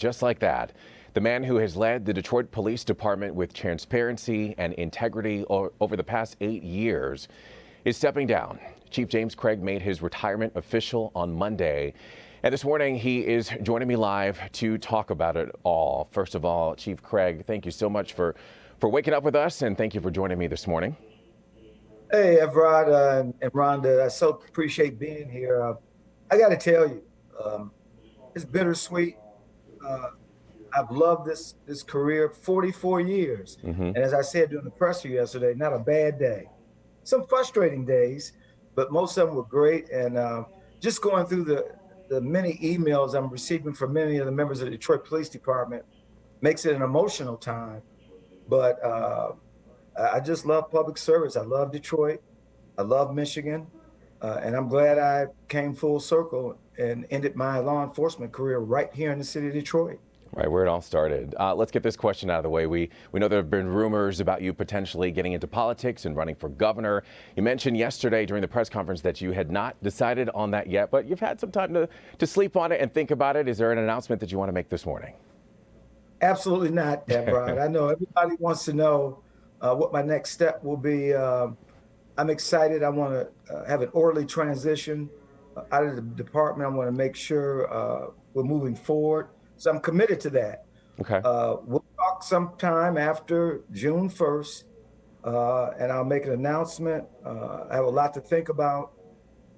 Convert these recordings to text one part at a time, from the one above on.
Just like that, the man who has led the Detroit Police Department with transparency and integrity over the past 8 years is stepping down. Chief James Craig made his retirement official on Monday. And this morning, he is joining me live to talk about it all. First of all, Chief Craig, thank you so much for waking up with us, and thank you for joining me this morning. Hey, Evrod and Rhonda, I so appreciate being here. I got to tell you, it's bittersweet. I've loved this career, 44 years. And as I said during the presser yesterday, not a bad day. Some frustrating days, but most of them were great. And just going through the many emails I'm receiving from many of the members of the Detroit Police Department makes it an emotional time. But I just love public service. I love Detroit. I love Michigan. And I'm glad I came full circle and ended my law enforcement career right here in the city of Detroit. Right, where it all started. Let's get this question out of the way. We know there have been rumors about you potentially getting into politics and running for governor. You mentioned yesterday during the press conference that you had not decided on that yet, but you've had some time to sleep on it and think about it. Is there an announcement that you want to make this morning? Absolutely not, Brian. I know everybody wants to know what my next step will be. I'm excited. I want to have an orderly transition out of the department. I want to make sure we're moving forward. So I'm committed to that. Okay. We'll talk sometime after June 1st, and I'll make an announcement. I have a lot to think about,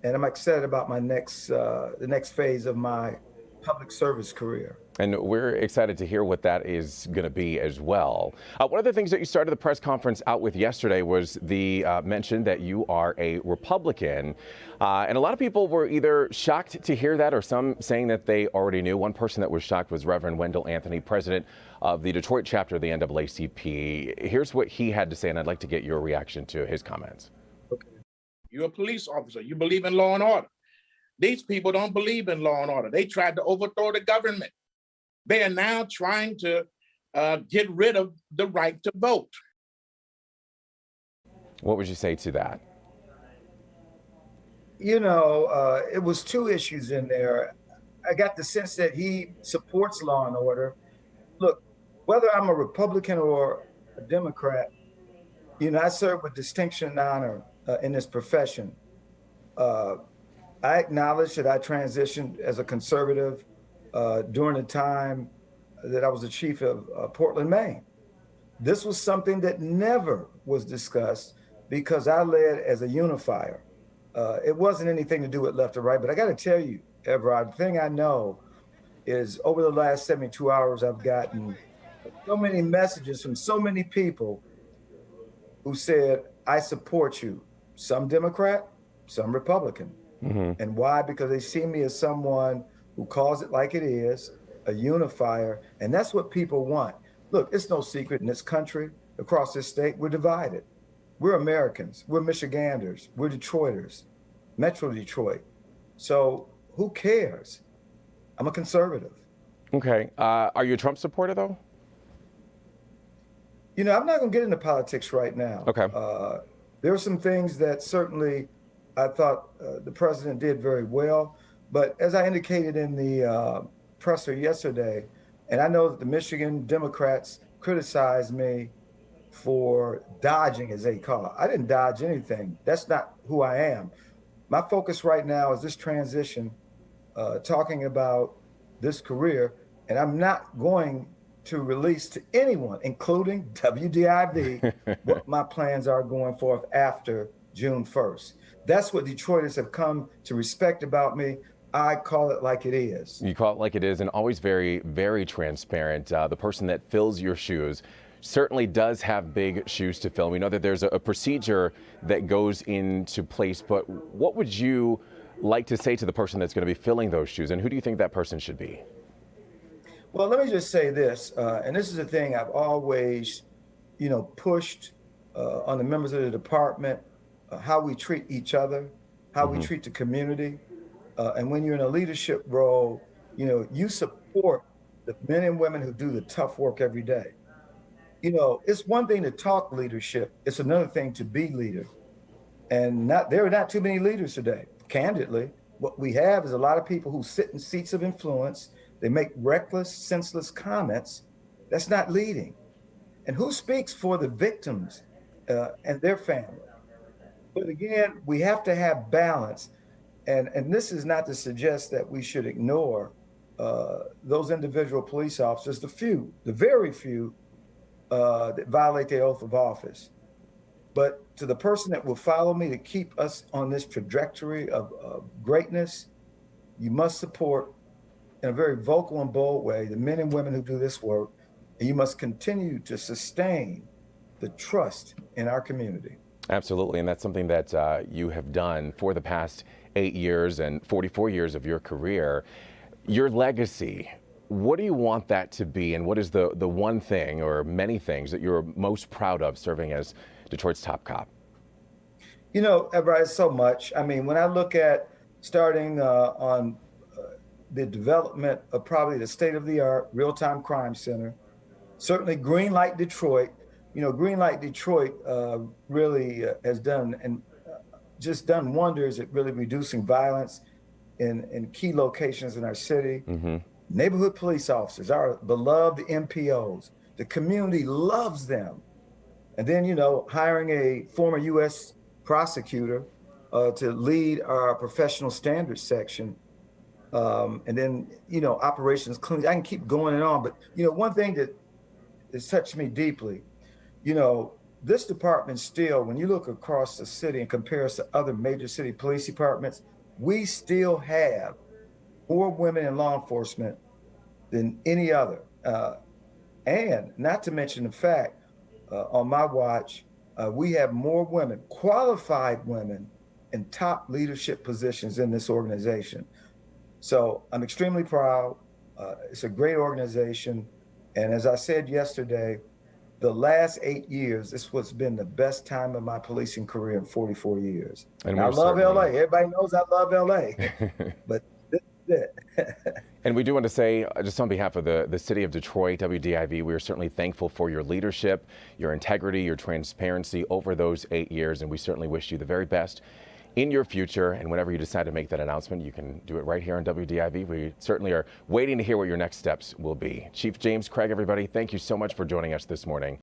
and I'm excited about my the next phase of my public service career. And we're excited to hear what that is going to be as well. One of the things that you started the press conference out with yesterday was the mention that you are a Republican. And a lot of people were either shocked to hear that or some saying that they already knew. One person that was shocked was Reverend Wendell Anthony, president of the Detroit chapter of the NAACP. Here's what he had to say, and I'd like to get your reaction to his comments. Okay. You're a police officer. You believe in law and order. These people don't believe in law and order. They tried to overthrow the government. They are now trying to get rid of the right to vote. What would you say to that? You know, it was two issues in there. I got the sense that he supports law and order. Look, whether I'm a Republican or a Democrat, you know, I serve with distinction and honor in this profession. I acknowledge that I transitioned as a conservative during the time that I was the chief of Portland, Maine. This was something that never was discussed because I led as a unifier. It wasn't anything to do with left or right, but I got to tell you, Evrod, the thing I know is over the last 72 hours, I've gotten so many messages from so many people who said, I support you. Some Democrat, some Republican. Mm-hmm. And why? Because they see me as someone who calls it like it is, a unifier, and that's what people want. Look, it's no secret in this country, across this state, we're divided. We're Americans, we're Michiganders, we're Detroiters, Metro Detroit. So who cares? I'm a conservative. Okay, are you a Trump supporter though? You know, I'm not gonna get into politics right now. Okay. There are some things that certainly I thought the president did very well. But as I indicated in the presser yesterday, and I know that the Michigan Democrats criticized me for dodging, as they call it. I didn't dodge anything. That's not who I am. My focus right now is this transition, talking about this career, and I'm not going to release to anyone, including WDIV, what my plans are going forth after June 1st. That's what Detroiters have come to respect about me. I call it like it is. You call it like it is, and always very, very transparent. The person that fills your shoes certainly does have big shoes to fill. We know that there's a procedure that goes into place, but what would you like to say to the person that's going to be filling those shoes, and who do you think that person should be? Well, let me just say this, and this is the thing I've always, you know, pushed on the members of the department, how we treat each other, how we treat the community. And when you're in a leadership role, you know, you support the men and women who do the tough work every day. You know, it's one thing to talk leadership. It's another thing to be leader. And there are not too many leaders today, candidly. What we have is a lot of people who sit in seats of influence, They make reckless, senseless comments. That's not leading. And who speaks for the victims and their family? But again, we have to have balance. And this is not to suggest that we should ignore those individual police officers, the very few that violate their oath of office. But to the person that will follow me to keep us on this trajectory of greatness, you must support in a very vocal and bold way the men and women who do this work, and you must continue to sustain the trust in our community. Absolutely, and that's something that you have done for the past 8 years and 44 years of your career. Your legacy, what do you want that to be, and what is the one thing or many things that you're most proud of serving as Detroit's top cop? You know, Everett, so much. I mean, when I look at starting on the development of probably the state-of-the-art real-time crime center, certainly Greenlight Detroit. You know, Greenlight Detroit really has done and just done wonders at really reducing violence in key locations in our city. Mm-hmm. Neighborhood police officers, our beloved MPOs, the community loves them. And then, you know, hiring a former U.S. prosecutor to lead our professional standards section. And then, you know, operations clean. I can keep going and on, but, you know, one thing that has touched me deeply, you know, this department still, when you look across the city and compare us to other major city police departments, we still have more women in law enforcement than any other. And not to mention the fact, on my watch, we have more women, qualified women, in top leadership positions in this organization. So I'm extremely proud. It's a great organization. And as I said yesterday, the last 8 years, this has been the best time of my policing career in 44 years. And I love LA. Everybody knows I love LA. But this is it. And we do want to say, just on behalf of the city of Detroit, WDIV, we are certainly thankful for your leadership, your integrity, your transparency over those 8 years, and we certainly wish you the very best in your future. And whenever you decide to make that announcement, you can do it right here on WDIV. We certainly are waiting to hear what your next steps will be. Chief James Craig, everybody, thank you so much for joining us this morning.